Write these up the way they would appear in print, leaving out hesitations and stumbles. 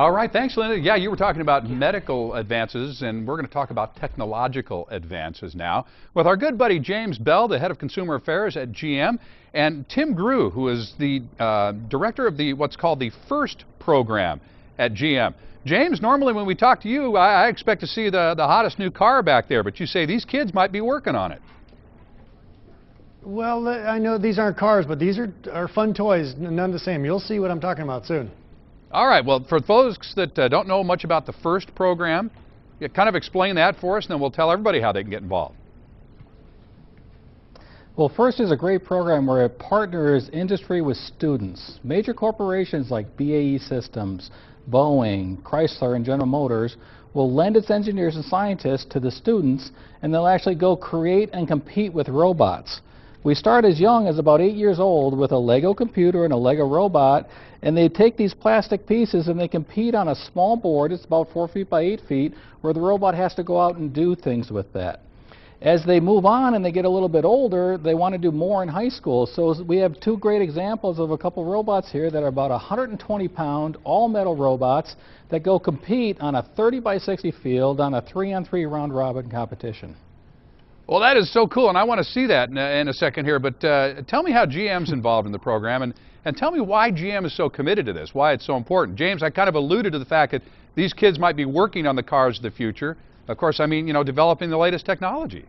All right, thanks, Linda. Yeah, you were talking about medical advances, and we're going to talk about technological advances now with our good buddy James Bell, the head of consumer affairs at GM, and Tim Grew, who is the director of what's called the FIRST program at GM. James, normally when we talk to you, I expect to see the hottest new car back there, but you say these kids might be working on it. Well, I know these aren't cars, but these are fun toys, none the same. You'll see what I'm talking about soon. All right, well, for folks that don't know much about the FIRST program, you kind of explain that for us, and then we'll tell everybody how they can get involved. Well, FIRST is a great program where it partners industry with students. Major corporations like BAE Systems, Boeing, Chrysler, and General Motors will lend its engineers and scientists to the students, and they'll actually go create and compete with robots. We start as young as about 8 years old with a Lego computer and a Lego robot, and they take these plastic pieces and they compete on a small board, it's about 4 feet by 8 feet, where the robot has to go out and do things with that. As they move on and they get a little bit older, they want to do more in high school. So we have two great examples of a couple robots here that are about 120-pound, all-metal robots that go compete on a 30 by 60 field on a 3-on-3 round-robin competition. Well, that is so cool, and I want to see that in a second here, but tell me how GM's involved in the program, and tell me why GM is so committed to this, why it's so important. James, I kind of alluded to the fact that these kids might be working on the cars of the future. Of course, I mean, you know, developing the latest technology.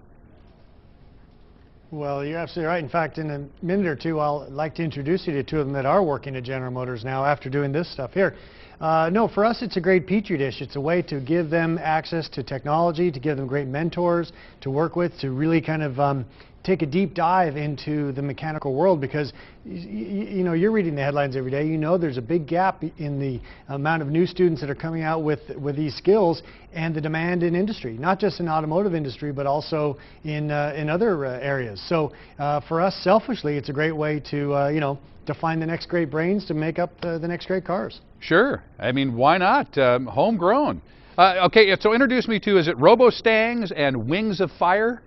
Well, you're absolutely right. In fact, in a minute or two, I'll like to introduce you to two of them that are working at General Motors now after doing this stuff here. No, for us, it's a great petri dish. It's a way to give them access to technology, to give them great mentors to work with, to really kind of take a deep dive into the mechanical world, because you know, you're reading the headlines every day. You know there's a big gap in the amount of new students that are coming out with these skills and the demand in industry, not just in automotive industry, but also in other areas. So for us, selfishly, it's a great way to you know, to find the next great brains to make up the next great cars. Sure. I mean, why not? Homegrown. Okay, so introduce me to, is it Robo-Stangs and Wings of Fire?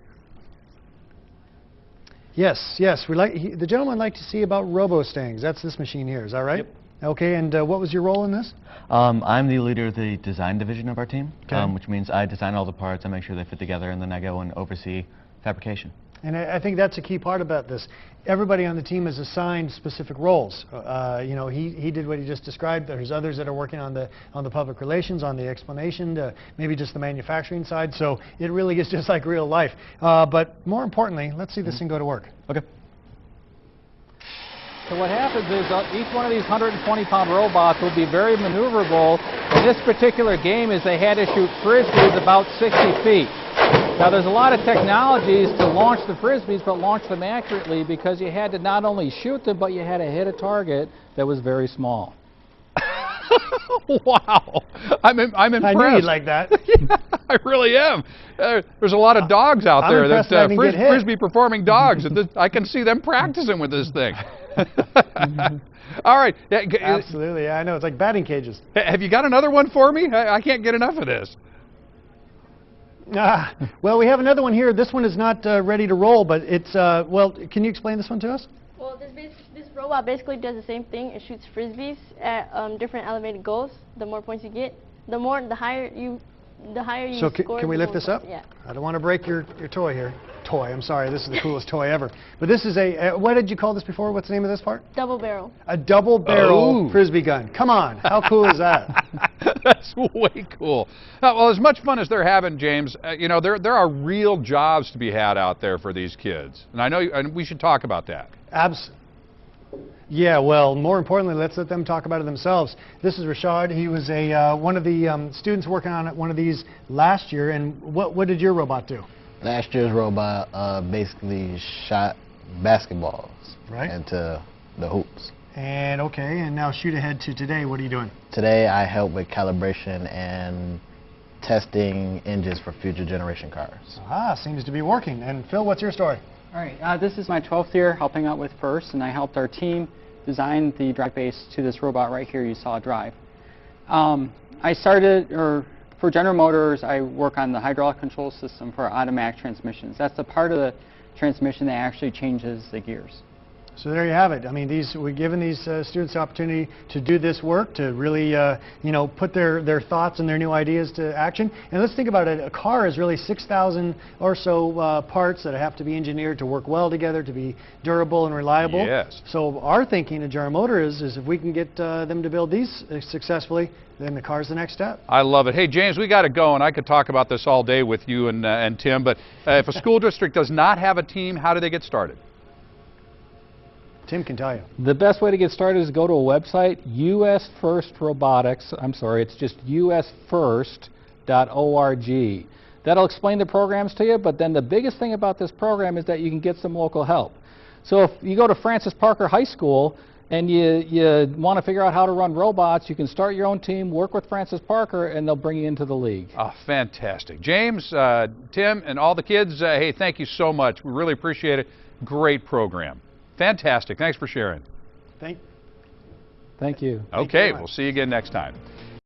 Yes, yes. The gentleman would like to see about Robo-Stangs. That's this machine here, is that right? Yep. Okay, and what was your role in this? I'm the leader of the design division of our team, okay. Which means I design all the parts, I make sure they fit together, and then I go and oversee fabrication. And I think that's a key part about this. Everybody on the team is assigned specific roles. You know, he did what he just described. There's others that are working on the public relations, on the explanation, maybe just the manufacturing side. So it really is just like real life. But more importantly, let's see this thing go to work. Okay. So what happens is each one of these 120-pound robots will be very maneuverable. In this particular game is they had to shoot frisbees about 60 feet. Now there's a lot of technologies to launch the frisbees, but launch them accurately, because you had to not only shoot them, but you had to hit a target that was very small. Wow, I'm impressed. I knew you'd like that. Yeah, I really am. There's a lot of dogs out there that frisbee performing dogs. I can see them practicing with this thing. All right. Absolutely, yeah, I know. It's like batting cages. Have you got another one for me? I can't get enough of this. Well, we have another one here. This one is not ready to roll, but it's, well, can you explain this one to us? Well, this robot basically does the same thing. It shoots frisbees at different elevated goals. The more points you get, the higher you So score. Can we lift this up? Yeah. I don't want to break your toy here. Toy, I'm sorry, this is the coolest toy ever. But this is what did you call this before? What's the name of this part? Double barrel. A double barrel frisbee gun. Come on, how cool is that? That's way cool. Well, as much fun as they're having, James, you know, there are real jobs to be had out there for these kids. And I know, and we should talk about that. Yeah, well, more importantly, let's let them talk about it themselves. This is Rashad. He was one of the students working on one of these last year. And what did your robot do? Last year's robot basically shot basketballs into the hoops. And okay, and now shoot ahead to today. What are you doing? Today I help with calibration and testing engines for future generation cars. Seems to be working. And Phil, what's your story? All right, this is my 12th year helping out with FIRST, and I helped our team design the drive base to this robot right here you saw drive. For General Motors, I work on the hydraulic control system for automatic transmissions. That's the part of the transmission that actually changes the gears. So there you have it. I mean, we're giving these students the opportunity to do this work, to really, you know, put their thoughts and their new ideas to action. And let's think about it. A car is really 6,000 or so parts that have to be engineered to work well together, to be durable and reliable. Yes. So our thinking at General Motors is if we can get them to build these successfully, then the car's the next step. I love it. Hey, James, we got to go, and I could talk about this all day with you and Tim, but if a school district does not have a team, how do they get started? Tim can tell you. The best way to get started is go to a website, US First Robotics. I'm sorry, it's just usfirst.org. That'll explain the programs to you, but then the biggest thing about this program is that you can get some local help. So if you go to Francis Parker High School and you want to figure out how to run robots, you can start your own team, work with Francis Parker, and they'll bring you into the league. Oh, fantastic. James, Tim, and all the kids, hey, thank you so much. We really appreciate it. Great program. Fantastic. Thanks for sharing. Thank you. Okay, we'll see you again next time.